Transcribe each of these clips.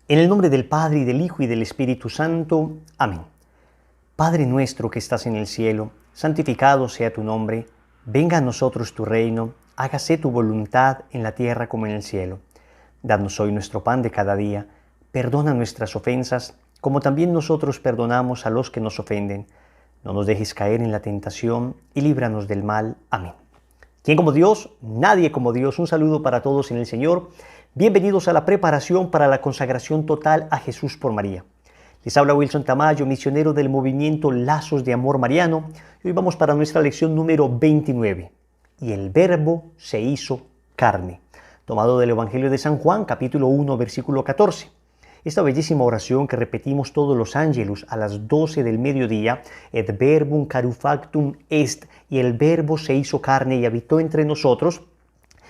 En el nombre del Padre, y del Hijo, y del Espíritu Santo. Amén. Padre nuestro que estás en el cielo, santificado sea tu nombre. Venga a nosotros tu reino. Hágase tu voluntad en la tierra como en el cielo. Danos hoy nuestro pan de cada día. Perdona nuestras ofensas, como también nosotros perdonamos a los que nos ofenden. No nos dejes caer en la tentación y líbranos del mal. Amén. ¿Quién como Dios? Nadie como Dios. Un saludo para todos en el Señor. Bienvenidos a la preparación para la consagración total a Jesús por María. Les habla Wilson Tamayo, misionero del movimiento Lazos de Amor Mariano. Y hoy vamos para nuestra lección número 29. Y el Verbo se hizo carne. Tomado del Evangelio de San Juan, capítulo 1, versículo 14. Esta bellísima oración que repetimos todos los ángelus a las 12 del mediodía, et verbum carufactum est, y el Verbo se hizo carne y habitó entre nosotros,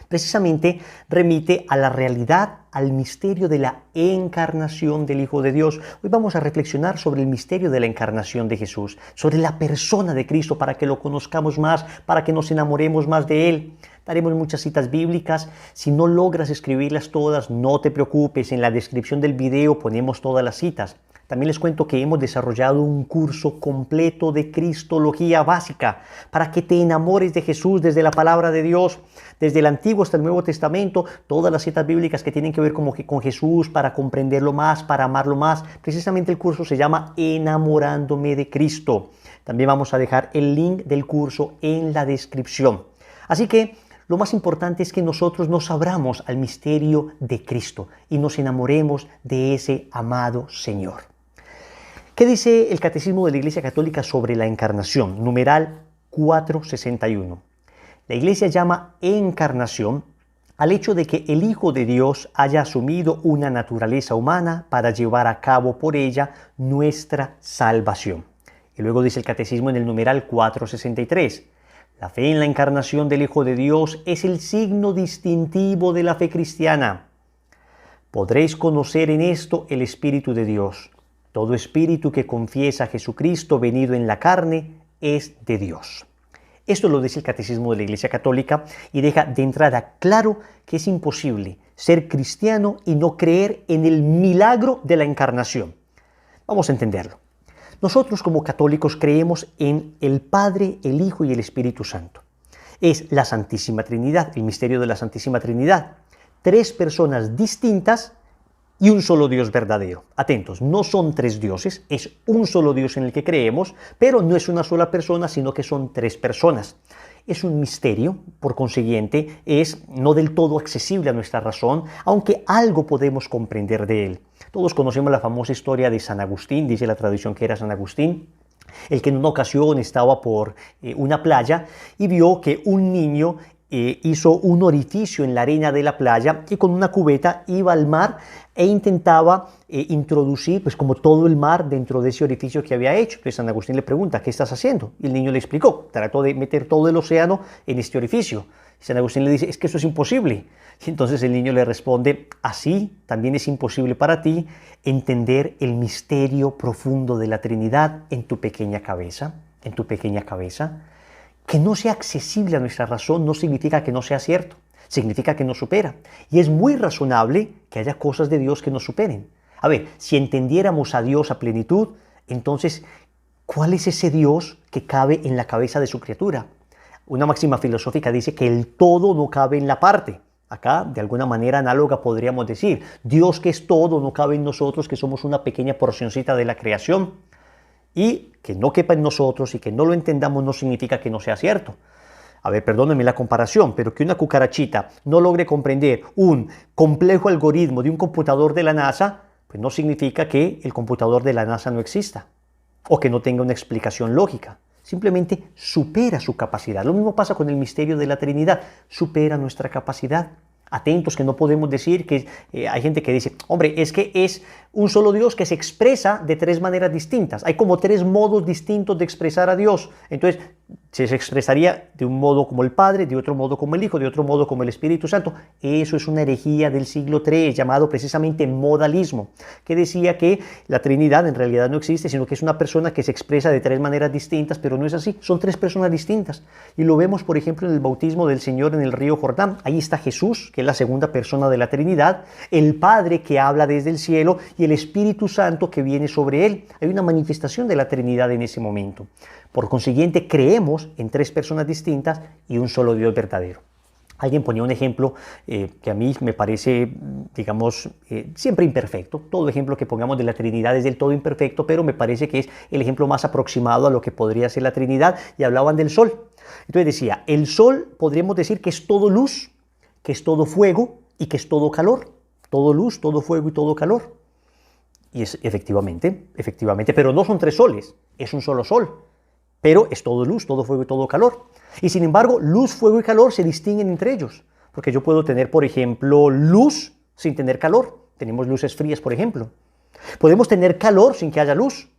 precisamente remite a la realidad, al misterio de la encarnación del Hijo de Dios. Hoy vamos a reflexionar sobre el misterio de la encarnación de Jesús, sobre la persona de Cristo, para que lo conozcamos más, para que nos enamoremos más de Él. Daremos muchas citas bíblicas. Si no logras escribirlas todas, no te preocupes. En la descripción del video ponemos todas las citas. También les cuento que hemos desarrollado un curso completo de Cristología básica para que te enamores de Jesús desde la palabra de Dios, desde el Antiguo hasta el Nuevo Testamento, todas las citas bíblicas que tienen que ver con Jesús, para comprenderlo más, para amarlo más. Precisamente el curso se llama Enamorándome de Cristo. También vamos a dejar el link del curso en la descripción. Así que lo más importante es que nosotros nos abramos al misterio de Cristo y nos enamoremos de ese amado Señor. ¿Qué dice el Catecismo de la Iglesia Católica sobre la encarnación? Numeral 461. La Iglesia llama encarnación al hecho de que el Hijo de Dios haya asumido una naturaleza humana para llevar a cabo por ella nuestra salvación. Y luego dice el Catecismo en el numeral 463. La fe en la encarnación del Hijo de Dios es el signo distintivo de la fe cristiana. Podréis conocer en esto el Espíritu de Dios. Todo espíritu que confiesa a Jesucristo venido en la carne es de Dios. Esto lo dice el Catecismo de la Iglesia Católica y deja de entrada claro que es imposible ser cristiano y no creer en el milagro de la encarnación. Vamos a entenderlo. Nosotros como católicos creemos en el Padre, el Hijo y el Espíritu Santo. Es la Santísima Trinidad, el misterio de la Santísima Trinidad. Tres personas distintas y un solo Dios verdadero. Atentos, no son tres dioses, es un solo Dios en el que creemos, pero no es una sola persona, sino que son tres personas. Es un misterio, por consiguiente, es no del todo accesible a nuestra razón, aunque algo podemos comprender de él. Todos conocemos la famosa historia de San Agustín, dice la tradición que era San Agustín, el que en una ocasión estaba por una playa y vio que un niño hizo un orificio en la arena de la playa y con una cubeta iba al mar e intentaba introducir pues como todo el mar dentro de ese orificio que había hecho. Entonces San Agustín le pregunta, ¿qué estás haciendo? Y el niño le explicó, trató de meter todo el océano en este orificio. Y San Agustín le dice, es que eso es imposible. Y entonces el niño le responde, así también es imposible para ti entender el misterio profundo de la Trinidad en tu pequeña cabeza, Que no sea accesible a nuestra razón no significa que no sea cierto, significa que nos supera. Y es muy razonable que haya cosas de Dios que nos superen. A ver, si entendiéramos a Dios a plenitud, entonces, ¿cuál es ese Dios que cabe en la cabeza de su criatura? Una máxima filosófica dice que el todo no cabe en la parte. Acá, de alguna manera análoga, podríamos decir, Dios que es todo no cabe en nosotros, que somos una pequeña porcioncita de la creación. Y que no quepa en nosotros y que no lo entendamos no significa que no sea cierto. A ver, perdónenme la comparación, pero que una cucarachita no logre comprender un complejo algoritmo de un computador de la NASA, pues no significa que el computador de la NASA no exista o que no tenga una explicación lógica. Simplemente supera su capacidad. Lo mismo pasa con el misterio de la Trinidad, supera nuestra capacidad. Atentos, que no podemos decir que hay gente que dice, hombre, es que es un solo Dios que se expresa de tres maneras distintas. Hay como tres modos distintos de expresar a Dios. Entonces, Se expresaría de un modo como el Padre, de otro modo como el Hijo, de otro modo como el Espíritu Santo. Eso es una herejía del siglo III, llamado precisamente modalismo, que decía que la Trinidad en realidad no existe, sino que es una persona que se expresa de tres maneras distintas, pero no es así, son tres personas distintas. Y lo vemos, por ejemplo, en el bautismo del Señor en el río Jordán. Ahí está Jesús, que es la segunda persona de la Trinidad, el Padre que habla desde el cielo y el Espíritu Santo que viene sobre él. Hay una manifestación de la Trinidad en ese momento. Por consiguiente, creemos en tres personas distintas y un solo Dios verdadero. Alguien ponía un ejemplo que a mí me parece, digamos, siempre imperfecto. Todo ejemplo que pongamos de la Trinidad es del todo imperfecto, pero me parece que es el ejemplo más aproximado a lo que podría ser la Trinidad. Y hablaban del sol. Entonces decía, el sol podríamos decir que es todo luz, que es todo fuego y que es todo calor. Todo luz, todo fuego y todo calor. Y es efectivamente, pero no son tres soles, es un solo sol. Pero es todo luz, todo fuego y todo calor. Y sin embargo, luz, fuego y calor se distinguen entre ellos. Porque yo puedo tener, por ejemplo, luz sin tener calor. Tenemos luces frías, por ejemplo. Podemos tener calor sin que haya luz.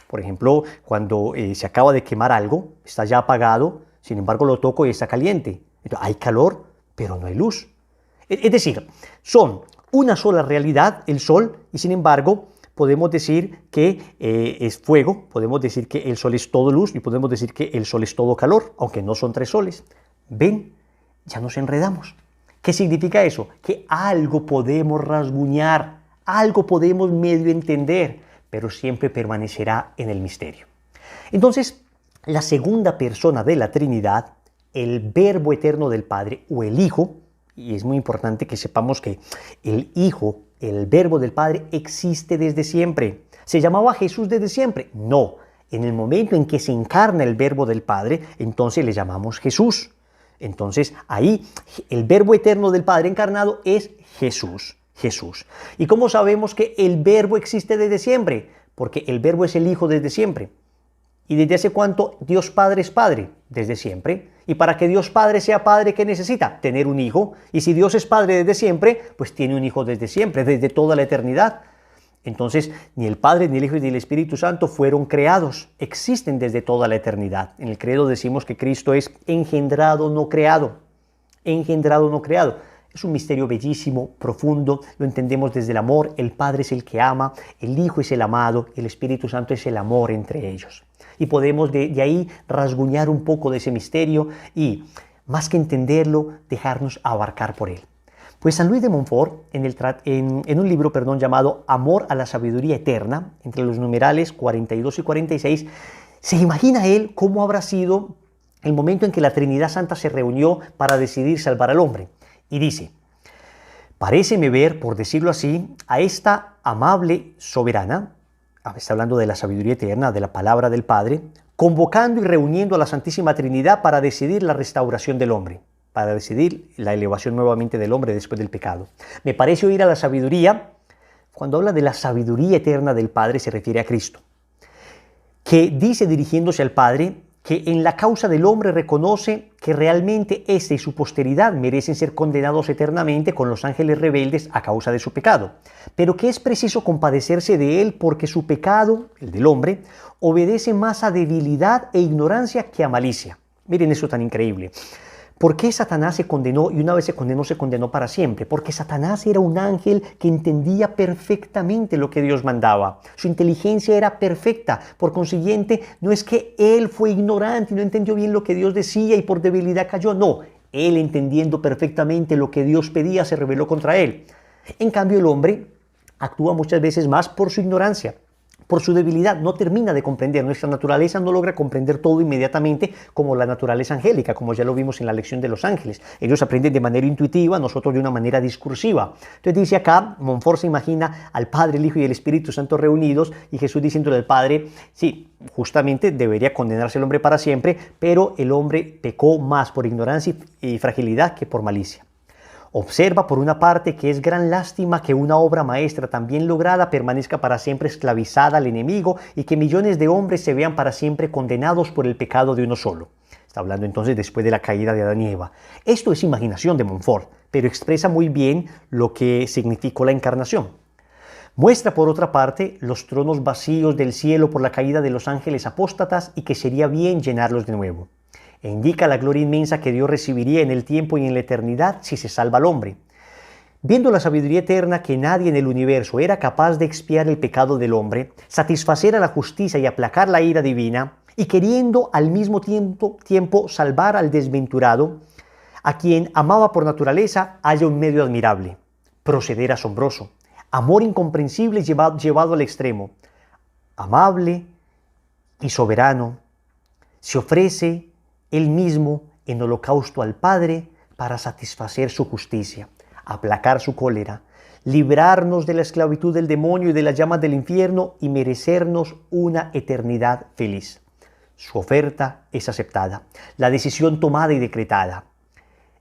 Por ejemplo, cuando se acaba de quemar algo, está ya apagado, sin embargo lo toco y está caliente. Entonces, hay calor, pero no hay luz. Es decir, son una sola realidad, el sol, y sin embargo podemos decir que es fuego, podemos decir que el sol es todo luz y podemos decir que el sol es todo calor, aunque no son tres soles. ¿Ven? Ya nos enredamos. ¿Qué significa eso? Que algo podemos rasguñar, algo podemos medio entender, pero siempre permanecerá en el misterio. Entonces, la segunda persona de la Trinidad, el Verbo eterno del Padre o el Hijo, y es muy importante que sepamos que el Hijo, el Verbo del Padre, existe desde siempre. ¿Se llamaba Jesús desde siempre? No. En el momento en que se encarna el Verbo del Padre, entonces le llamamos Jesús. Entonces ahí el Verbo eterno del Padre encarnado es Jesús. Jesús. ¿Y cómo sabemos que el Verbo existe desde siempre? Porque el Verbo es el Hijo desde siempre. ¿Y desde hace cuánto Dios Padre es Padre? Desde siempre. Y para que Dios Padre sea Padre, ¿qué necesita? Tener un Hijo. Y si Dios es Padre desde siempre, pues tiene un Hijo desde siempre, desde toda la eternidad. Entonces, ni el Padre, ni el Hijo, ni el Espíritu Santo fueron creados. Existen desde toda la eternidad. En el credo decimos que Cristo es engendrado, no creado. Engendrado, no creado. Es un misterio bellísimo, profundo, lo entendemos desde el amor. El Padre es el que ama, el Hijo es el amado, el Espíritu Santo es el amor entre ellos. Y podemos de ahí rasguñar un poco de ese misterio y, más que entenderlo, dejarnos abarcar por él. Pues San Luis de Montfort, en un libro llamado Amor a la Sabiduría Eterna, entre los numerales 42 y 46, se imagina él cómo habrá sido el momento en que la Trinidad Santa se reunió para decidir salvar al hombre. Y dice, paréceme ver, por decirlo así, a esta amable soberana, está hablando de la sabiduría eterna, de la palabra del Padre, convocando y reuniendo a la Santísima Trinidad para decidir la restauración del hombre, para decidir la elevación nuevamente del hombre después del pecado. Me parece oír a la sabiduría, cuando habla de la sabiduría eterna del Padre se refiere a Cristo, que dice dirigiéndose al Padre, que en la causa del hombre reconoce que realmente éste y su posteridad merecen ser condenados eternamente con los ángeles rebeldes a causa de su pecado, pero que es preciso compadecerse de él porque su pecado, el del hombre, obedece más a debilidad e ignorancia que a malicia. Miren eso tan increíble. ¿Por qué Satanás se condenó y una vez se condenó para siempre? Porque Satanás era un ángel que entendía perfectamente lo que Dios mandaba. Su inteligencia era perfecta. Por consiguiente, no es que él fue ignorante y no entendió bien lo que Dios decía y por debilidad cayó. No, él entendiendo perfectamente lo que Dios pedía se rebeló contra él. En cambio, el hombre actúa muchas veces más por su ignorancia, por su debilidad, no termina de comprender. Nuestra naturaleza no logra comprender todo inmediatamente como la naturaleza angélica, como ya lo vimos en la lección de los ángeles. Ellos aprenden de manera intuitiva, nosotros de una manera discursiva. Entonces dice acá, Montfort se imagina al Padre, el Hijo y el Espíritu Santo reunidos y Jesús diciéndole al Padre, sí, justamente debería condenarse el hombre para siempre, pero el hombre pecó más por ignorancia y fragilidad que por malicia. Observa por una parte que es gran lástima que una obra maestra tan bien lograda permanezca para siempre esclavizada al enemigo y que millones de hombres se vean para siempre condenados por el pecado de uno solo. Está hablando entonces después de la caída de Adán y Eva. Esto es imaginación de Montfort, pero expresa muy bien lo que significó la encarnación. Muestra por otra parte los tronos vacíos del cielo por la caída de los ángeles apóstatas y que sería bien llenarlos de nuevo. e indica la gloria inmensa que Dios recibiría en el tiempo y en la eternidad si se salva al hombre. Viendo la sabiduría eterna que nadie en el universo era capaz de expiar el pecado del hombre, satisfacer a la justicia y aplacar la ira divina, y queriendo al mismo tiempo salvar al desventurado, a quien amaba por naturaleza, halla un medio admirable, proceder asombroso, amor incomprensible llevado al extremo, amable y soberano, se ofrece él mismo en holocausto al Padre para satisfacer su justicia, aplacar su cólera, librarnos de la esclavitud del demonio y de las llamas del infierno y merecernos una eternidad feliz. Su oferta es aceptada, la decisión tomada y decretada.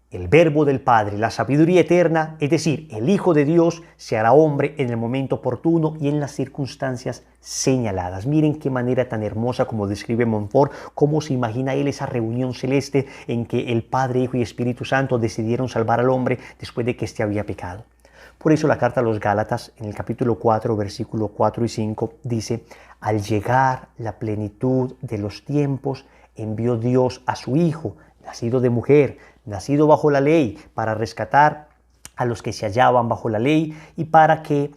El Verbo del Padre, la sabiduría eterna, es decir, el Hijo de Dios, se hará hombre en el momento oportuno y en las circunstancias señaladas. Miren qué manera tan hermosa como describe Montfort, cómo se imagina él esa reunión celeste en que el Padre, Hijo y Espíritu Santo decidieron salvar al hombre después de que éste había pecado. Por eso la carta a los Gálatas, en el capítulo 4, versículos 4 y 5, dice: al llegar la plenitud de los tiempos, envió Dios a su Hijo, nacido de mujer, nacido bajo la ley, para rescatar a los que se hallaban bajo la ley y para que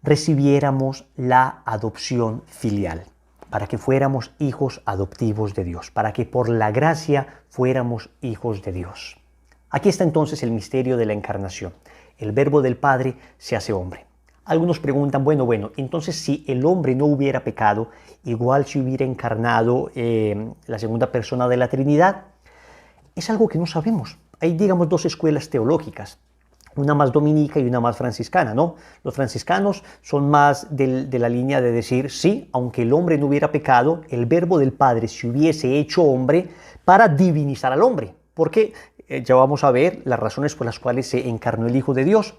recibiéramos la adopción filial, para que fuéramos hijos adoptivos de Dios, para que por la gracia fuéramos hijos de Dios. Aquí está entonces el misterio de la encarnación. El Verbo del Padre se hace hombre. Algunos preguntan, bueno, entonces si el hombre no hubiera pecado, igual se hubiera encarnado la segunda persona de la Trinidad. Es algo que no sabemos. Hay, digamos, dos escuelas teológicas, una más dominica y una más franciscana, ¿no? Los franciscanos son más de la línea de decir, sí, aunque el hombre no hubiera pecado, el Verbo del Padre se hubiese hecho hombre para divinizar al hombre, porque ya vamos a ver las razones por las cuales se encarnó el Hijo de Dios.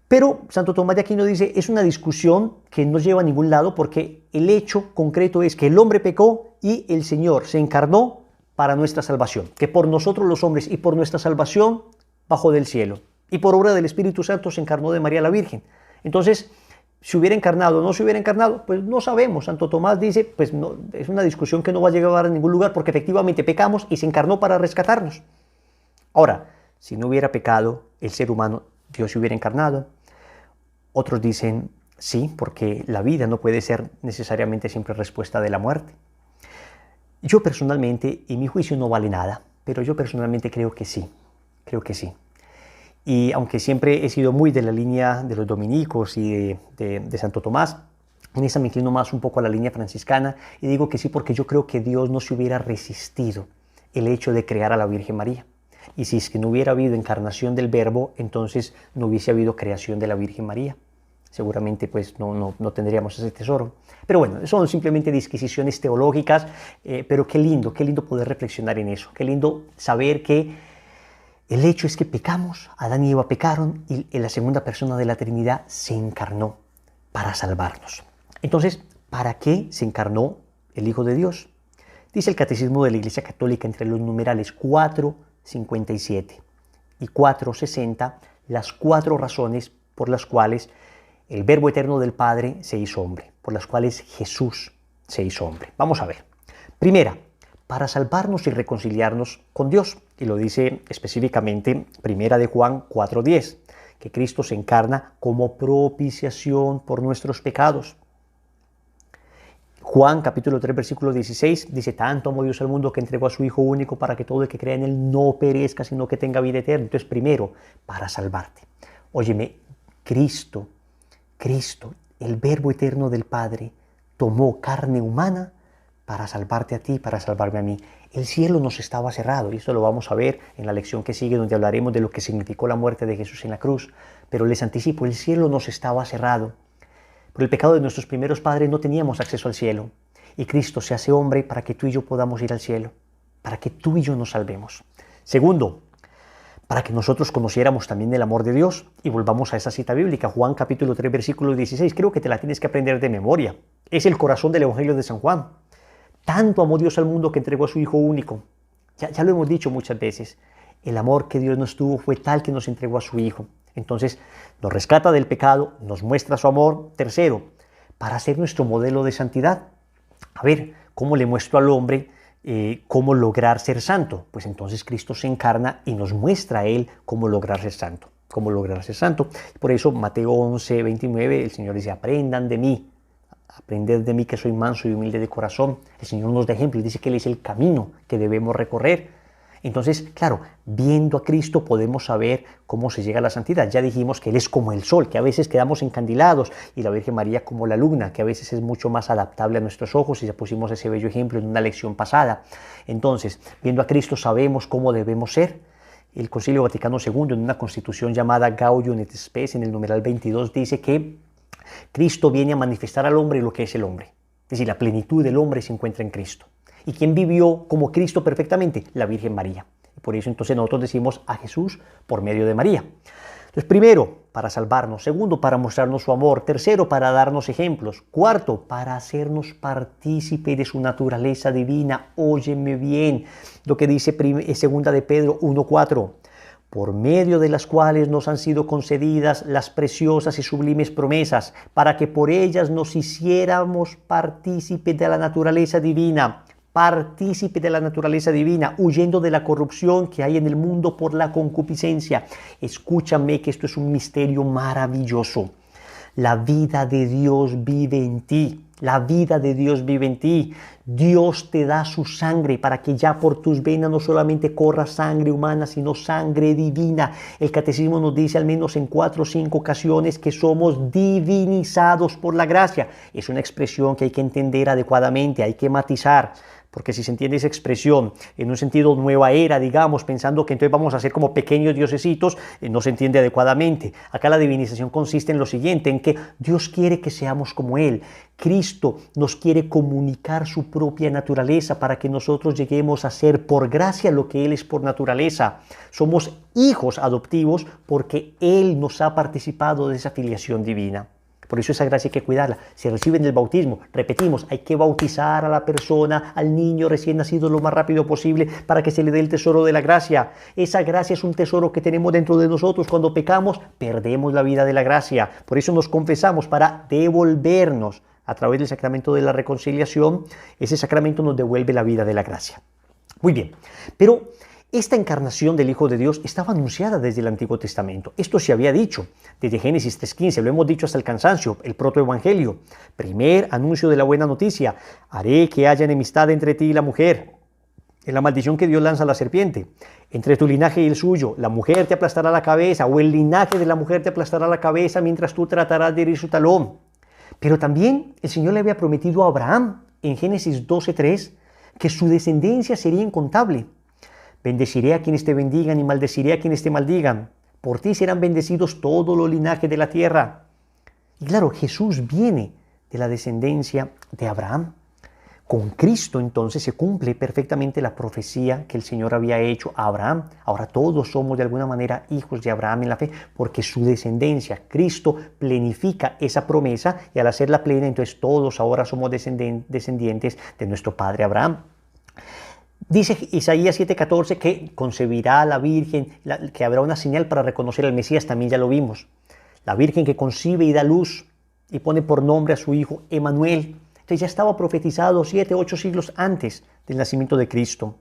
Pero Santo Tomás de Aquino dice, es una discusión que no lleva a ningún lado porque el hecho concreto es que el hombre pecó y el Señor se encarnó para nuestra salvación, que por nosotros los hombres y por nuestra salvación bajó del cielo y por obra del Espíritu Santo se encarnó de María la Virgen. Entonces, si hubiera encarnado o no se hubiera encarnado, pues no sabemos. Santo Tomás dice, pues no, es una discusión que no va a llegar a ningún lugar porque efectivamente pecamos y se encarnó para rescatarnos. Ahora, si no hubiera pecado el ser humano, Dios se hubiera encarnado. Otros dicen, sí, porque la vida no puede ser necesariamente siempre respuesta de la muerte. Yo personalmente, y mi juicio no vale nada, pero yo personalmente creo que sí. Y aunque siempre he sido muy de la línea de los dominicos y de Santo Tomás, en esa me inclino más un poco a la línea franciscana y digo que sí porque yo creo que Dios no se hubiera resistido el hecho de crear a la Virgen María. Y si es que no hubiera habido encarnación del Verbo, entonces no hubiese habido creación de la Virgen María. Seguramente pues no tendríamos ese tesoro. Pero bueno, son simplemente disquisiciones teológicas, pero qué lindo poder reflexionar en eso. Qué lindo saber que el hecho es que pecamos, Adán y Eva pecaron y la segunda persona de la Trinidad se encarnó para salvarnos. Entonces, ¿para qué se encarnó el Hijo de Dios? Dice el Catecismo de la Iglesia Católica entre los numerales 457 y 460 las 4 razones por las cuales el Verbo eterno del Padre se hizo hombre, por las cuales Jesús se hizo hombre. Vamos a ver. Primera, para salvarnos y reconciliarnos con Dios. Y lo dice específicamente Primera de Juan 4:10, que Cristo se encarna como propiciación por nuestros pecados. Juan capítulo 3 versículo 16 dice, tanto amó Dios al mundo que entregó a su Hijo único para que todo el que crea en Él no perezca, sino que tenga vida eterna. Entonces, primero, para salvarte. Óyeme, Cristo, el Verbo eterno del Padre, tomó carne humana para salvarte a ti, para salvarme a mí. El cielo nos estaba cerrado, y esto lo vamos a ver en la lección que sigue, donde hablaremos de lo que significó la muerte de Jesús en la cruz. Pero les anticipo, el cielo nos estaba cerrado. Por el pecado de nuestros primeros padres no teníamos acceso al cielo. Y Cristo se hace hombre para que tú y yo podamos ir al cielo, para que tú y yo nos salvemos. Segundo, para que nosotros conociéramos también el amor de Dios. Y volvamos a esa cita bíblica, Juan capítulo 3, versículo 16. Creo que te la tienes que aprender de memoria. Es el corazón del Evangelio de San Juan. Tanto amó Dios al mundo que entregó a su Hijo único. Ya lo hemos dicho muchas veces. El amor que Dios nos tuvo fue tal que nos entregó a su Hijo. Entonces, nos rescata del pecado, nos muestra su amor. Tercero, para ser nuestro modelo de santidad. A ver, ¿cómo le muestro al hombre cómo lograr ser santo. Pues entonces Cristo se encarna y nos muestra a Él cómo lograr ser santo. Cómo lograr ser santo. Por eso Mateo 11, 29, el Señor dice, aprendan de mí. Aprended de mí que soy manso y humilde de corazón. El Señor nos da ejemplo y dice que Él es el camino que debemos recorrer. Entonces, claro, viendo a Cristo podemos saber cómo se llega a la santidad. Ya dijimos que Él es como el sol, que a veces quedamos encandilados, y la Virgen María como la luna, que a veces es mucho más adaptable a nuestros ojos, y ya pusimos ese bello ejemplo en una lección pasada. Entonces, viendo a Cristo sabemos cómo debemos ser. El Concilio Vaticano II, en una constitución llamada Gaudium et Spes, en el numeral 22, dice que Cristo viene a manifestar al hombre lo que es el hombre. Es decir, la plenitud del hombre se encuentra en Cristo. ¿Y quién vivió como Cristo perfectamente? La Virgen María. Y por eso entonces nosotros decimos a Jesús por medio de María. Entonces, primero, para salvarnos. Segundo, para mostrarnos su amor. Tercero, para darnos ejemplos. Cuarto, para hacernos partícipe de su naturaleza divina. Óyeme bien lo que dice segunda de Pedro 1:4. Por medio de las cuales nos han sido concedidas las preciosas y sublimes promesas, para que por ellas nos hiciéramos partícipes de la naturaleza divina. Partícipe de la naturaleza divina, huyendo de la corrupción que hay en el mundo por la concupiscencia. Escúchame que esto es un misterio maravilloso. La vida de Dios vive en ti. La vida de Dios vive en ti. Dios te da su sangre para que ya por tus venas no solamente corra sangre humana, sino sangre divina. El catecismo nos dice al menos en 4 o 5 ocasiones que somos divinizados por la gracia. Es una expresión que hay que entender adecuadamente, hay que matizar. Porque si se entiende esa expresión en un sentido nueva era, digamos, pensando que entonces vamos a ser como pequeños diosesitos, no se entiende adecuadamente. Acá la divinización consiste en lo siguiente, en que Dios quiere que seamos como Él. Cristo nos quiere comunicar su propia naturaleza para que nosotros lleguemos a ser por gracia lo que Él es por naturaleza. Somos hijos adoptivos porque Él nos ha participado de esa filiación divina. Por eso esa gracia hay que cuidarla. Se recibe en el bautismo. Repetimos, hay que bautizar a la persona, al niño recién nacido lo más rápido posible para que se le dé el tesoro de la gracia. Esa gracia es un tesoro que tenemos dentro de nosotros. Cuando pecamos, perdemos la vida de la gracia. Por eso nos confesamos para devolvernos a través del sacramento de la reconciliación. Ese sacramento nos devuelve la vida de la gracia. Muy bien, pero esta encarnación del Hijo de Dios estaba anunciada desde el Antiguo Testamento. Esto se había dicho desde Génesis 3:15, lo hemos dicho hasta el cansancio, el protoevangelio. Primer anuncio de la buena noticia: haré que haya enemistad entre ti y la mujer. Es la maldición que Dios lanza a la serpiente. Entre tu linaje y el suyo, la mujer te aplastará la cabeza, o el linaje de la mujer te aplastará la cabeza mientras tú tratarás de herir su talón. Pero también el Señor le había prometido a Abraham en Génesis 12:3 que su descendencia sería incontable. Bendeciré a quienes te bendigan y maldeciré a quienes te maldigan. Por ti serán bendecidos todos los linajes de la tierra. Y claro, Jesús viene de la descendencia de Abraham. Con Cristo entonces se cumple perfectamente la profecía que el Señor había hecho a Abraham. Ahora todos somos de alguna manera hijos de Abraham en la fe, porque su descendencia, Cristo, plenifica esa promesa, y al hacerla plena, entonces todos ahora somos descendientes de nuestro padre Abraham. Dice Isaías 7:14 que concebirá a la Virgen, que habrá una señal para reconocer al Mesías, también ya lo vimos. La Virgen que concibe y da luz y pone por nombre a su hijo Emanuel. Entonces ya estaba profetizado 7, 8 siglos antes del nacimiento de Cristo.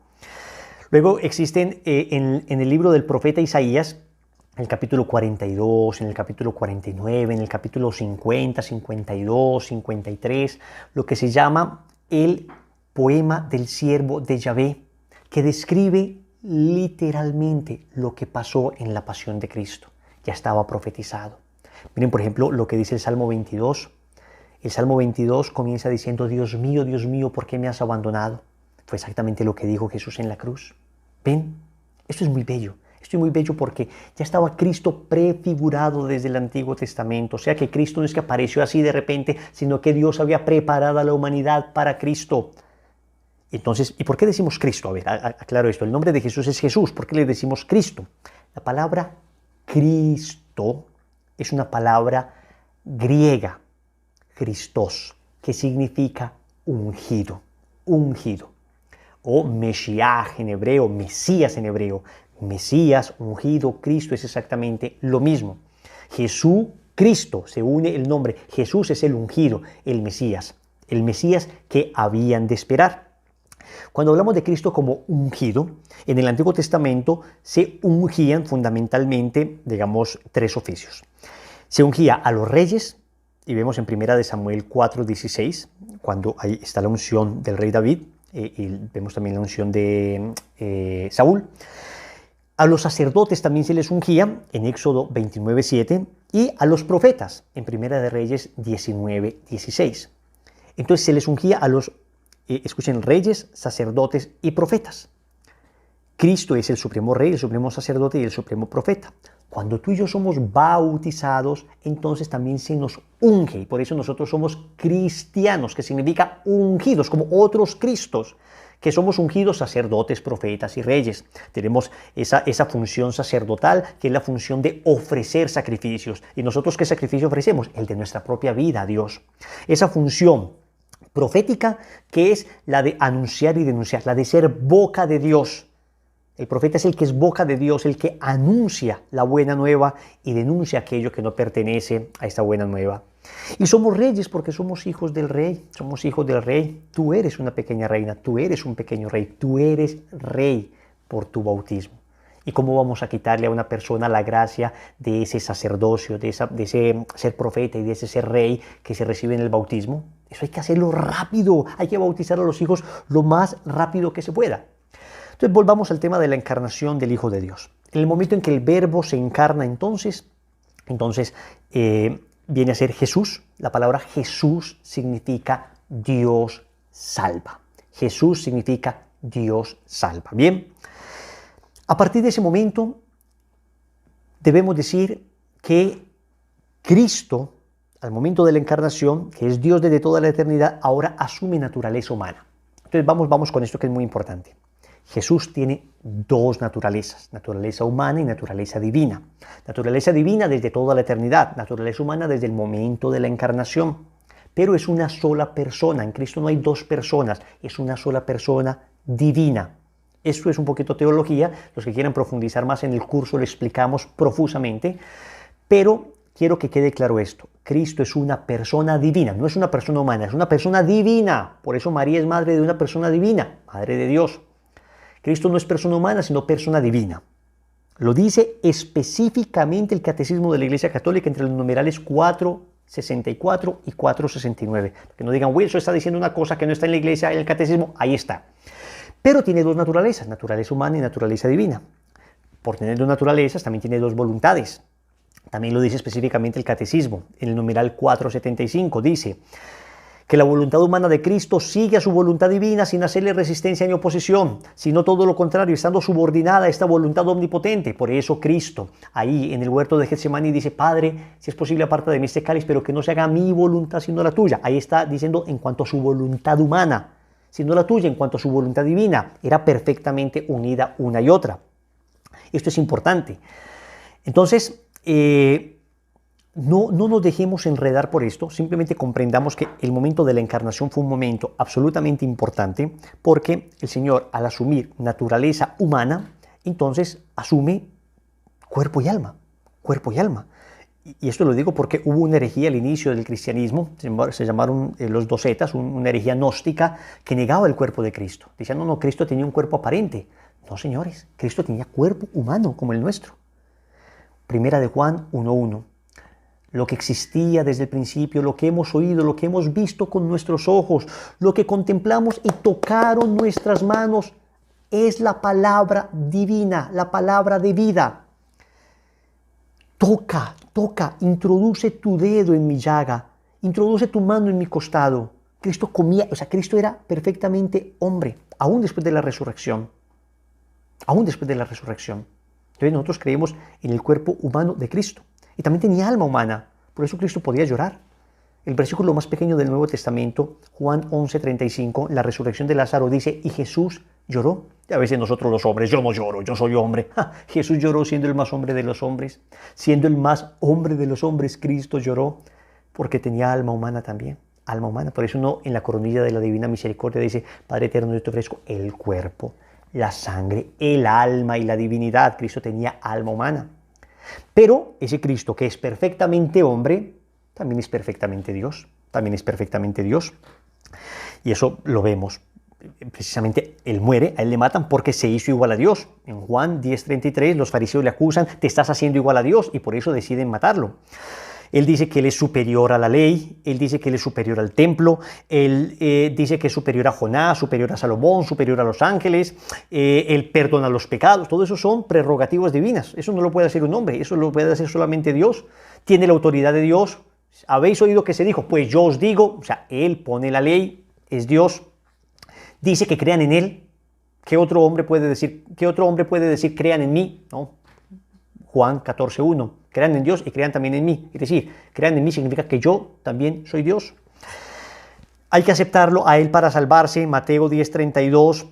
Luego existen en el libro del profeta Isaías, en el capítulo 42, en el capítulo 49, en el capítulo 50, 52, 53, lo que se llama el poema del siervo de Yahvé, que describe literalmente lo que pasó en la pasión de Cristo. Ya estaba profetizado. Miren, por ejemplo, lo que dice el Salmo 22. El Salmo 22 comienza diciendo: Dios mío, ¿por qué me has abandonado? Fue exactamente lo que dijo Jesús en la cruz. ¿Ven? Esto es muy bello. Esto es muy bello porque ya estaba Cristo prefigurado desde el Antiguo Testamento. O sea que Cristo no es que apareció así de repente, sino que Dios había preparado a la humanidad para Cristo. Entonces, ¿y por qué decimos Cristo? A ver, aclaro esto. El nombre de Jesús es Jesús. ¿Por qué le decimos Cristo? La palabra Cristo es una palabra griega, Christos, que significa ungido, ungido. O Mesías en hebreo, Mesías en hebreo. Mesías, ungido, Cristo es exactamente lo mismo. Jesús, Cristo, se une el nombre. Jesús es el ungido, el Mesías que habían de esperar. Cuando hablamos de Cristo como ungido, en el Antiguo Testamento se ungían fundamentalmente, digamos, tres oficios. Se ungía a los reyes, y vemos en 1 Samuel 4:16, cuando ahí está la unción del rey David, y vemos también la unción de Saúl. A los sacerdotes también se les ungía en Éxodo 29:7 y a los profetas en 1 de Reyes 19:16. Entonces se les ungía a los, escuchen, reyes, sacerdotes y profetas. Cristo es el supremo rey, el supremo sacerdote y el supremo profeta. Cuando tú y yo somos bautizados, entonces también se nos unge, y por eso nosotros somos cristianos, que significa ungidos, como otros Cristos, que somos ungidos sacerdotes, profetas y reyes. Tenemos esa función sacerdotal, que es la función de ofrecer sacrificios. ¿Y nosotros qué sacrificio ofrecemos? El de nuestra propia vida a Dios. Esa función profética, que es la de anunciar y denunciar, la de ser boca de Dios. El profeta es el que es boca de Dios, el que anuncia la buena nueva y denuncia aquello que no pertenece a esta buena nueva. Y somos reyes porque somos hijos del rey, somos hijos del rey. Tú eres una pequeña reina, tú eres un pequeño rey, tú eres rey por tu bautismo. ¿Y cómo vamos a quitarle a una persona la gracia de ese sacerdocio, de ese ser profeta y de ese ser rey que se recibe en el bautismo? Eso hay que hacerlo rápido, hay que bautizar a los hijos lo más rápido que se pueda. Entonces volvamos al tema de la encarnación del Hijo de Dios. En el momento en que el Verbo se encarna entonces viene a ser Jesús. La palabra Jesús significa Dios salva. Jesús significa Dios salva. Bien, a partir de ese momento debemos decir que Cristo, al momento de la encarnación, que es Dios desde toda la eternidad, ahora asume naturaleza humana. Entonces vamos con esto que es muy importante. Jesús tiene dos naturalezas, naturaleza humana y naturaleza divina. Naturaleza divina desde toda la eternidad, naturaleza humana desde el momento de la encarnación. Pero es una sola persona, en Cristo no hay dos personas, es una sola persona divina. Esto es un poquito teología, los que quieran profundizar más en el curso lo explicamos profusamente, pero quiero que quede claro esto, Cristo es una persona divina, no es una persona humana, es una persona divina, por eso María es madre de una persona divina, madre de Dios. Cristo no es persona humana, sino persona divina. Lo dice específicamente el Catecismo de la Iglesia Católica entre los numerales 464 y 469. Que no digan, Wilson está diciendo una cosa que no está en la Iglesia, en el Catecismo, ahí está. Pero tiene dos naturalezas, naturaleza humana y naturaleza divina. Por tener dos naturalezas, también tiene dos voluntades. También lo dice específicamente el Catecismo. En el numeral 475 dice que la voluntad humana de Cristo sigue a su voluntad divina sin hacerle resistencia ni oposición, sino todo lo contrario, estando subordinada a esta voluntad omnipotente. Por eso Cristo, ahí en el huerto de Getsemaní, dice, Padre, si es posible aparta de mí este cáliz, pero que no se haga mi voluntad sino la tuya. Ahí está diciendo en cuanto a su voluntad humana, sino la tuya en cuanto a su voluntad divina. Era perfectamente unida una y otra. Esto es importante. Entonces, no nos dejemos enredar por esto, simplemente comprendamos que el momento de la encarnación fue un momento absolutamente importante porque el Señor, al asumir naturaleza humana, entonces asume cuerpo y alma, cuerpo y alma. Y esto lo digo porque hubo una herejía al inicio del cristianismo, se llamaron los docetas, una herejía gnóstica que negaba el cuerpo de Cristo. Decían, no, Cristo tenía un cuerpo aparente. No, señores, Cristo tenía cuerpo humano como el nuestro. Primera de Juan 1:1. Lo que existía desde el principio, lo que hemos oído, lo que hemos visto con nuestros ojos, lo que contemplamos y tocaron nuestras manos, es la palabra divina, la palabra de vida. Toca, introduce tu dedo en mi llaga, introduce tu mano en mi costado. Cristo comía, Cristo era perfectamente hombre, aún después de la resurrección. Aún después de la resurrección. Entonces nosotros creemos en el cuerpo humano de Cristo. Y también tenía alma humana, por eso Cristo podía llorar. El versículo más pequeño del Nuevo Testamento, Juan 11:35, la resurrección de Lázaro dice, y Jesús lloró. Y a veces nosotros los hombres, yo no lloro, yo soy hombre. Jesús lloró siendo el más hombre de los hombres. Siendo el más hombre de los hombres, Cristo lloró porque tenía alma humana también. Alma humana, por eso uno en la coronilla de la Divina Misericordia dice, Padre eterno, yo te ofrezco el cuerpo, la sangre, el alma y la divinidad. Cristo tenía alma humana. Pero ese Cristo que es perfectamente hombre, también es perfectamente Dios. También es perfectamente Dios. Y eso lo vemos. precisamente él muere, a él le matan porque se hizo igual a Dios. En Juan 10:33 los fariseos le acusan, te estás haciendo igual a Dios, y por eso deciden matarlo. Él dice que él es superior a la ley, él dice que él es superior al templo, él dice que es superior a Jonás, superior a Salomón, superior a los ángeles, él perdona los pecados. Todo eso son prerrogativas divinas. Eso no lo puede hacer un hombre, eso lo puede hacer solamente Dios. Tiene la autoridad de Dios. ¿Habéis oído que se dijo? Pues yo os digo. O sea, él pone la ley, es Dios. Dice que crean en él. ¿Qué otro hombre puede decir crean en mí? ¿No? Juan 14:1. Crean en Dios y crean también en mí. Es decir, crean en mí significa que yo también soy Dios. Hay que aceptarlo a él para salvarse. Mateo 10:32.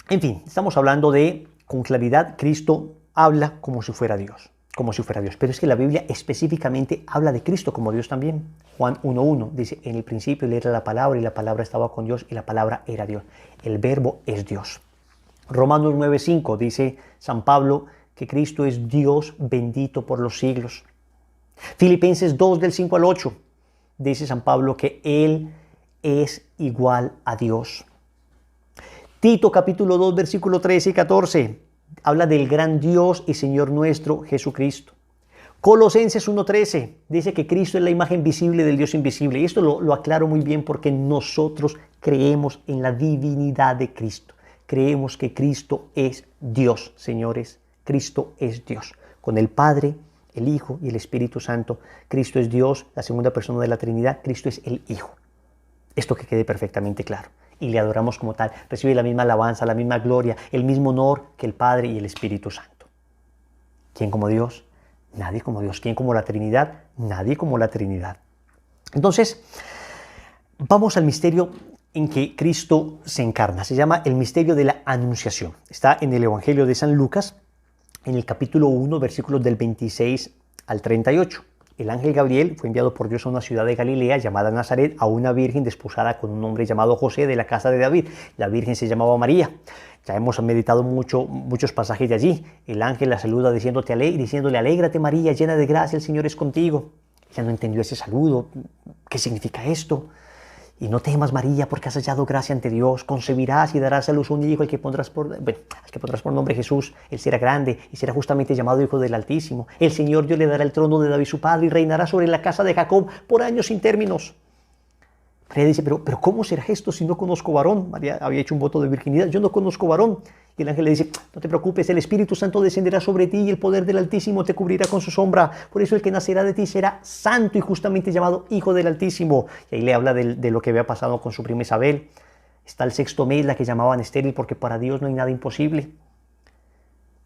En fin, estamos hablando de, con claridad, Cristo habla como si fuera Dios. Como si fuera Dios. Pero es que la Biblia específicamente habla de Cristo como Dios también. Juan 1:1 dice, en el principio él era la palabra y la palabra estaba con Dios y la palabra era Dios. El verbo es Dios. Romanos 9:5 dice San Pablo que Cristo es Dios bendito por los siglos. Filipenses 2 del 5 al 8 dice San Pablo que Él es igual a Dios. Tito capítulo 2 versículo 13 y 14 habla del gran Dios y Señor nuestro Jesucristo. Colosenses 1:13 dice que Cristo es la imagen visible del Dios invisible. Y esto lo aclaro muy bien porque nosotros creemos en la divinidad de Cristo. Creemos que Cristo es Dios, señores. Cristo es Dios. Con el Padre, el Hijo y el Espíritu Santo. Cristo es Dios, la segunda persona de la Trinidad. Cristo es el Hijo. Esto que quede perfectamente claro. Y le adoramos como tal. Recibe la misma alabanza, la misma gloria, el mismo honor que el Padre y el Espíritu Santo. ¿Quién como Dios? Nadie como Dios. ¿Quién como la Trinidad? Nadie como la Trinidad. Entonces, vamos al misterio en que Cristo se encarna. Se llama el misterio de la Anunciación. Está en el Evangelio de San Lucas, en el capítulo 1, versículos del 26 al 38. El ángel Gabriel fue enviado por Dios a una ciudad de Galilea llamada Nazaret, a una virgen desposada con un hombre llamado José de la casa de David. La virgen se llamaba María. Ya hemos meditado muchos pasajes de allí. El ángel la saluda diciéndole, alégrate María, llena de gracia, el Señor es contigo. Ella no entendió ese saludo. ¿Qué significa esto? Y no temas, María, porque has hallado gracia ante Dios. Concebirás y darás a luz un hijo, al que pondrás por nombre Jesús. Él será grande y será justamente llamado Hijo del Altísimo. El Señor Dios le dará el trono de David su padre y reinará sobre la casa de Jacob por años sin términos. María dice, pero ¿cómo será esto si no conozco varón? María había hecho un voto de virginidad. Yo no conozco varón. Y el ángel le dice, no te preocupes, el Espíritu Santo descenderá sobre ti y el poder del Altísimo te cubrirá con su sombra. Por eso el que nacerá de ti será santo y justamente llamado Hijo del Altísimo. Y ahí le habla de lo que había pasado con su prima Isabel. Está el sexto mes, la que llamaban estéril, porque para Dios no hay nada imposible.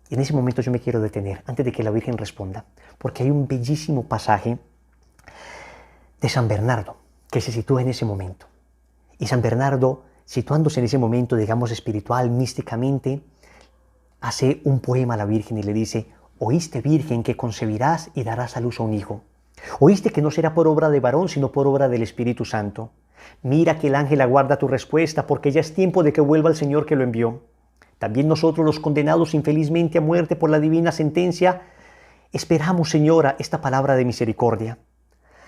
Y en ese momento yo me quiero detener, antes de que la Virgen responda, porque hay un bellísimo pasaje de San Bernardo que se sitúa en ese momento. Y San Bernardo, situándose en ese momento, digamos, espiritual, místicamente, hace un poema a la Virgen y le dice, oíste, Virgen, que concebirás y darás a luz a un hijo. Oíste que no será por obra de varón, sino por obra del Espíritu Santo. Mira que el ángel aguarda tu respuesta, porque ya es tiempo de que vuelva el Señor que lo envió. También nosotros, los condenados infelizmente a muerte por la divina sentencia, esperamos, Señora, esta palabra de misericordia.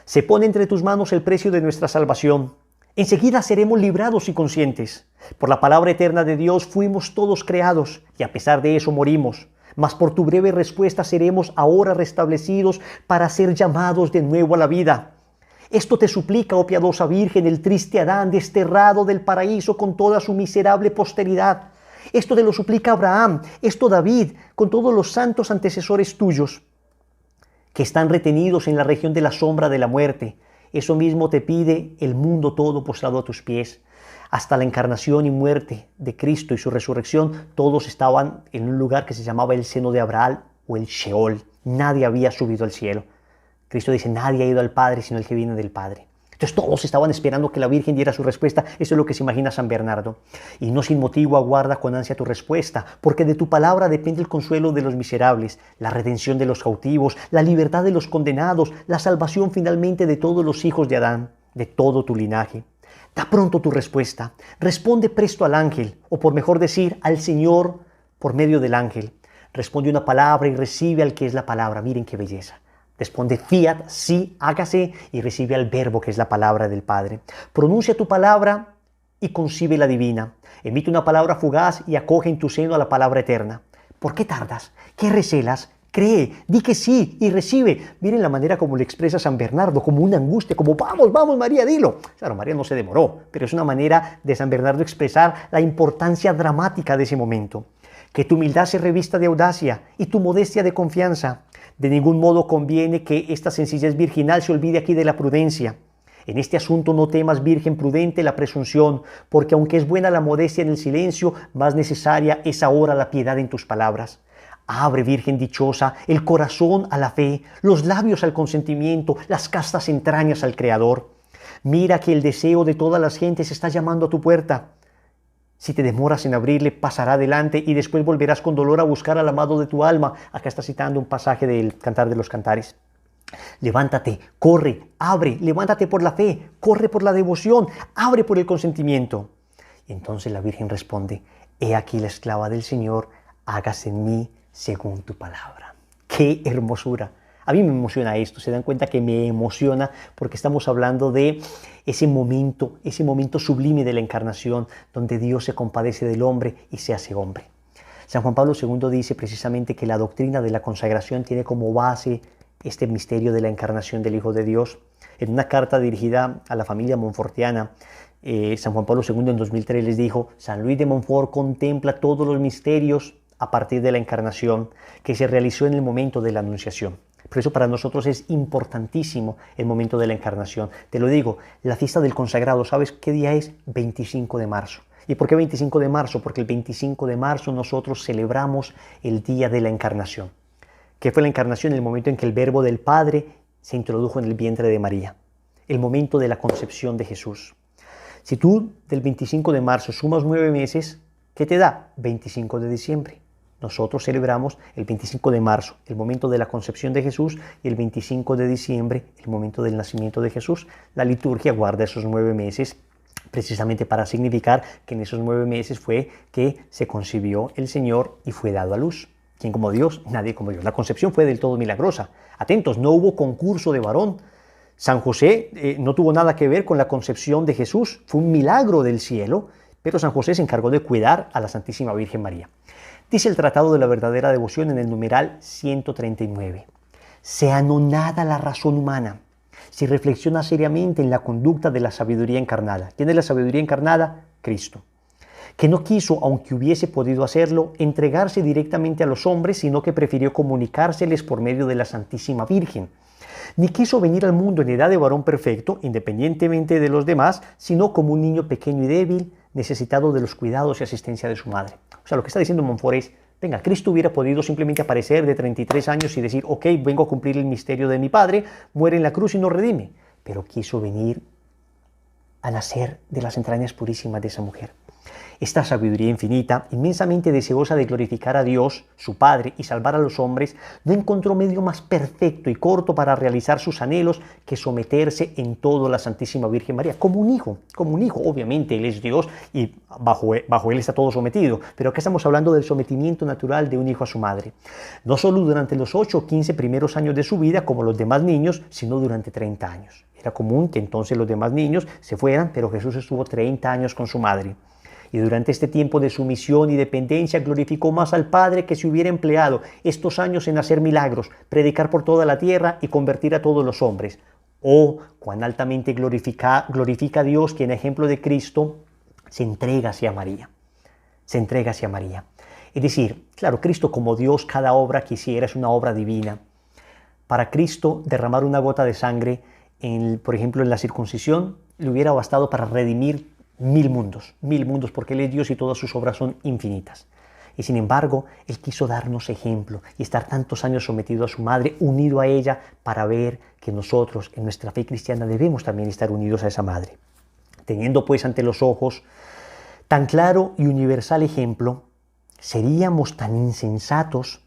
Se pone entre tus manos el precio de nuestra salvación. Enseguida seremos librados y conscientes. Por la palabra eterna de Dios fuimos todos creados y a pesar de eso morimos. Mas por tu breve respuesta seremos ahora restablecidos para ser llamados de nuevo a la vida. Esto te suplica, oh piadosa Virgen, el triste Adán desterrado del paraíso con toda su miserable posteridad. Esto te lo suplica Abraham, esto David, con todos los santos antecesores tuyos, que están retenidos en la región de la sombra de la muerte. Eso mismo te pide el mundo todo postrado a tus pies. Hasta la encarnación y muerte de Cristo y su resurrección, todos estaban en un lugar que se llamaba el seno de Abraham o el Sheol. Nadie había subido al cielo. Cristo dice, nadie ha ido al Padre sino el que viene del Padre. Entonces todos estaban esperando que la Virgen diera su respuesta. Eso es lo que se imagina San Bernardo. Y no sin motivo aguarda con ansia tu respuesta, porque de tu palabra depende el consuelo de los miserables, la redención de los cautivos, la libertad de los condenados, la salvación finalmente de todos los hijos de Adán, de todo tu linaje. Da pronto tu respuesta. Responde presto al ángel, o por mejor decir, al Señor por medio del ángel. Responde una palabra y recibe al que es la palabra. Miren qué belleza. Responde fiat, sí, hágase, y recibe al verbo que es la palabra del Padre. Pronuncia tu palabra y concibe la divina. Emite una palabra fugaz y acoge en tu seno a la palabra eterna. ¿Por qué tardas? ¿Qué recelas? Cree, di que sí y recibe. Miren la manera como le expresa San Bernardo, como una angustia, como vamos, vamos María, dilo. Claro, María no se demoró, pero es una manera de San Bernardo expresar la importancia dramática de ese momento. Que tu humildad se revista de audacia y tu modestia de confianza. De ningún modo conviene que esta sencillez virginal se olvide aquí de la prudencia. En este asunto no temas, virgen prudente, la presunción, porque aunque es buena la modestia en el silencio, más necesaria es ahora la piedad en tus palabras. Abre, virgen dichosa, el corazón a la fe, los labios al consentimiento, las castas entrañas al Creador. Mira que el deseo de todas las gentes está llamando a tu puerta. Si te demoras en abrirle, pasará adelante y después volverás con dolor a buscar al amado de tu alma. Acá está citando un pasaje del Cantar de los Cantares. Levántate, corre, abre, levántate por la fe, corre por la devoción, abre por el consentimiento. Y entonces la Virgen responde, he aquí la esclava del Señor, hágase en mí según tu palabra. ¡Qué hermosura! A mí me emociona esto, se dan cuenta que me emociona porque estamos hablando de ese momento sublime de la encarnación donde Dios se compadece del hombre y se hace hombre. San Juan Pablo II dice precisamente que la doctrina de la consagración tiene como base este misterio de la encarnación del Hijo de Dios. En una carta dirigida a la familia monfortiana, San Juan Pablo II en 2003 les dijo, San Luis de Montfort contempla todos los misterios a partir de la encarnación que se realizó en el momento de la Anunciación. Por eso para nosotros es importantísimo el momento de la encarnación. Te lo digo, la fiesta del consagrado, ¿sabes qué día es? 25 de marzo. ¿Y por qué 25 de marzo? Porque el 25 de marzo nosotros celebramos el día de la encarnación. ¿Qué fue la encarnación? El momento en que el Verbo del Padre se introdujo en el vientre de María. El momento de la concepción de Jesús. Si tú del 25 de marzo sumas 9 meses, ¿qué te da? 25 de diciembre. Nosotros celebramos el 25 de marzo, el momento de la concepción de Jesús, y el 25 de diciembre, el momento del nacimiento de Jesús. La liturgia guarda esos 9 meses precisamente para significar que en esos 9 meses fue que se concibió el Señor y fue dado a luz. ¿Quién como Dios? Nadie como Dios. La concepción fue del todo milagrosa. Atentos, no hubo concurso de varón. San José no tuvo nada que ver con la concepción de Jesús. Fue un milagro del cielo, pero San José se encargó de cuidar a la Santísima Virgen María. Dice el Tratado de la Verdadera Devoción en el numeral 139. Se anonada la razón humana si reflexiona seriamente en la conducta de la sabiduría encarnada. ¿Quién es la sabiduría encarnada? Cristo. Que no quiso, aunque hubiese podido hacerlo, entregarse directamente a los hombres, sino que prefirió comunicárseles por medio de la Santísima Virgen. Ni quiso venir al mundo en edad de varón perfecto, independientemente de los demás, sino como un niño pequeño y débil, necesitado de los cuidados y asistencia de su madre. O sea, lo que está diciendo Montfort es, venga, Cristo hubiera podido simplemente aparecer de 33 años y decir, ok, vengo a cumplir el misterio de mi Padre, muere en la cruz y nos redime. Pero quiso venir a nacer de las entrañas purísimas de esa mujer. Esta sabiduría infinita, inmensamente deseosa de glorificar a Dios, su Padre, y salvar a los hombres, no encontró medio más perfecto y corto para realizar sus anhelos que someterse en todo a la Santísima Virgen María, como un hijo. Obviamente Él es Dios y bajo Él está todo sometido, pero acá estamos hablando del sometimiento natural de un hijo a su madre. No solo durante los 8 o 15 primeros años de su vida, como los demás niños, sino durante 30 años. Era común que entonces los demás niños se fueran, pero Jesús estuvo 30 años con su madre. Y durante este tiempo de sumisión y dependencia glorificó más al Padre que si hubiera empleado estos años en hacer milagros, predicar por toda la tierra y convertir a todos los hombres. Oh, cuán altamente glorifica a Dios, quien a ejemplo de Cristo se entrega hacia María. Se entrega hacia María. Es decir, claro, Cristo como Dios, cada obra que hiciera es una obra divina. Para Cristo, derramar una gota de sangre, por ejemplo, en la circuncisión, le hubiera bastado para redimir 1000 mundos, porque Él es Dios y todas sus obras son infinitas. Y sin embargo, Él quiso darnos ejemplo y estar tantos años sometido a su madre, unido a ella, para ver que nosotros, en nuestra fe cristiana, debemos también estar unidos a esa madre. Teniendo pues ante los ojos tan claro y universal ejemplo, seríamos tan insensatos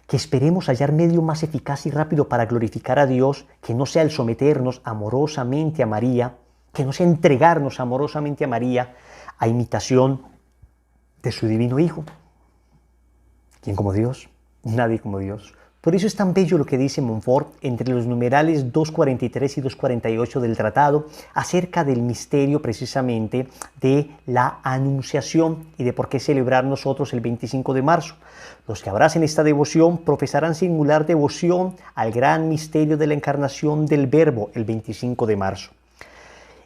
que esperemos hallar medio más eficaz y rápido para glorificar a Dios, que no sea el someternos amorosamente a María, que no sea entregarnos amorosamente a María a imitación de su divino Hijo. ¿Quién como Dios? Nadie como Dios. Por eso es tan bello lo que dice Montfort entre los numerales 243 y 248 del tratado acerca del misterio precisamente de la Anunciación y de por qué celebrar nosotros el 25 de marzo. Los que abracen esta devoción profesarán singular devoción al gran misterio de la encarnación del Verbo el 25 de marzo.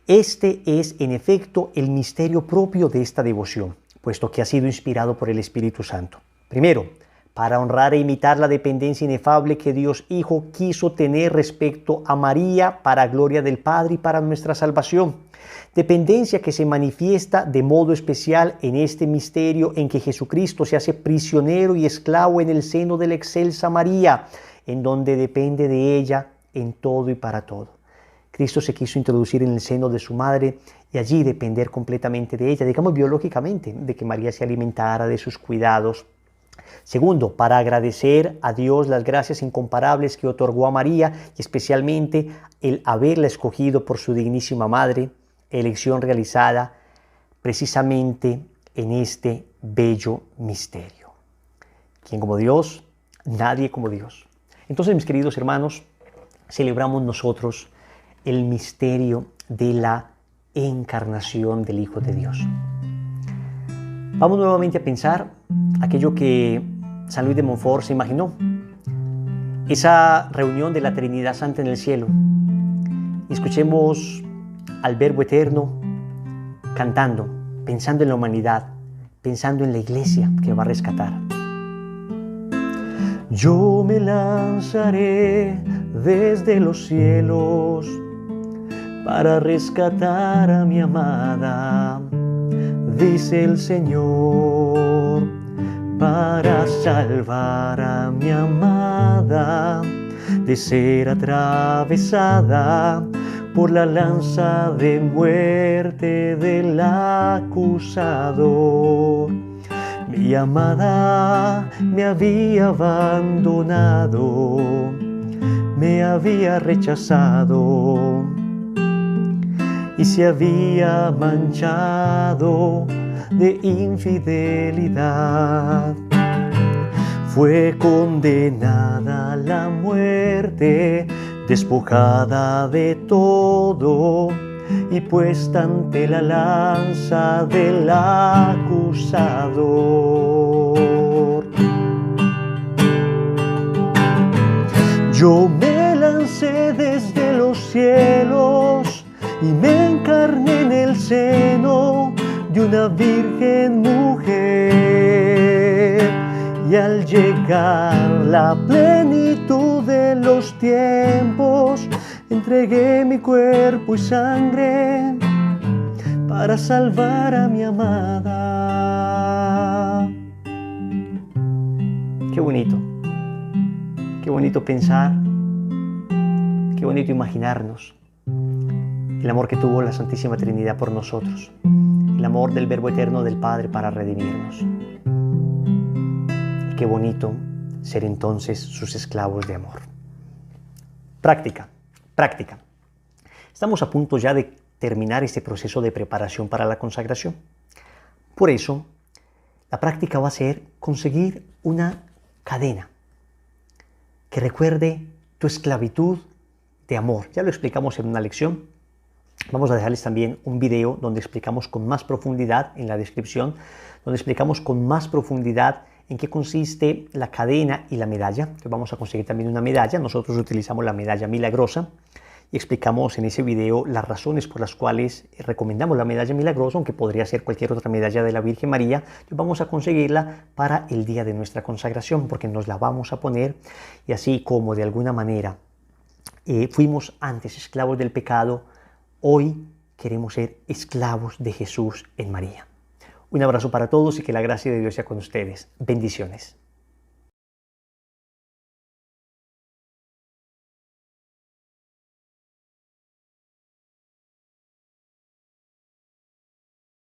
Este es, en efecto, el misterio propio de esta devoción, puesto que ha sido inspirado por el Espíritu Santo. Primero, para honrar e imitar la dependencia inefable que Dios Hijo quiso tener respecto a María para gloria del Padre y para nuestra salvación. Dependencia que se manifiesta de modo especial en este misterio en que Jesucristo se hace prisionero y esclavo en el seno de la excelsa María, en donde depende de ella en todo y para todo. Cristo se quiso introducir en el seno de su madre y allí depender completamente de ella, digamos biológicamente, de que María se alimentara de sus cuidados. Segundo, para agradecer a Dios las gracias incomparables que otorgó a María y especialmente el haberla escogido por su dignísima madre, elección realizada precisamente en este bello misterio. ¿Quién como Dios? Nadie como Dios. Entonces, mis queridos hermanos, celebramos nosotros el misterio de la encarnación del Hijo de Dios. Vamos nuevamente a pensar aquello que San Luis de Montfort se imaginó, esa reunión de la Trinidad Santa en el cielo. Y escuchemos al Verbo Eterno cantando, pensando en la humanidad, pensando en la iglesia que va a rescatar. Yo me lanzaré desde los cielos para rescatar a mi amada, dice el Señor, para salvar a mi amada de ser atravesada por la lanza de muerte del acusador. Mi amada me había abandonado, me había rechazado y se había manchado de infidelidad. Fue condenada a la muerte, despojada de todo y puesta ante la lanza del acusador. Yo me lancé desde los cielos y me encarné en el seno de una virgen mujer, y al llegar la plenitud de los tiempos, entregué mi cuerpo y sangre para salvar a mi amada. Qué bonito pensar, qué bonito imaginarnos el amor que tuvo la Santísima Trinidad por nosotros, el amor del Verbo Eterno del Padre para redimirnos. Y qué bonito ser entonces sus esclavos de amor. Práctica. Estamos a punto ya de terminar este proceso de preparación para la consagración. Por eso, la práctica va a ser conseguir una cadena que recuerde tu esclavitud de amor. Ya lo explicamos en una lección. Vamos a dejarles también un video donde explicamos con más profundidad en la descripción, donde explicamos con más profundidad en qué consiste la cadena y la medalla. Entonces vamos a conseguir también una medalla. Nosotros utilizamos la medalla milagrosa y explicamos en ese video las razones por las cuales recomendamos la medalla milagrosa, aunque podría ser cualquier otra medalla de la Virgen María. Entonces vamos a conseguirla para el día de nuestra consagración, porque nos la vamos a poner, y así como de alguna manera fuimos antes esclavos del pecado, hoy queremos ser esclavos de Jesús en María. Un abrazo para todos y que la gracia de Dios sea con ustedes. Bendiciones.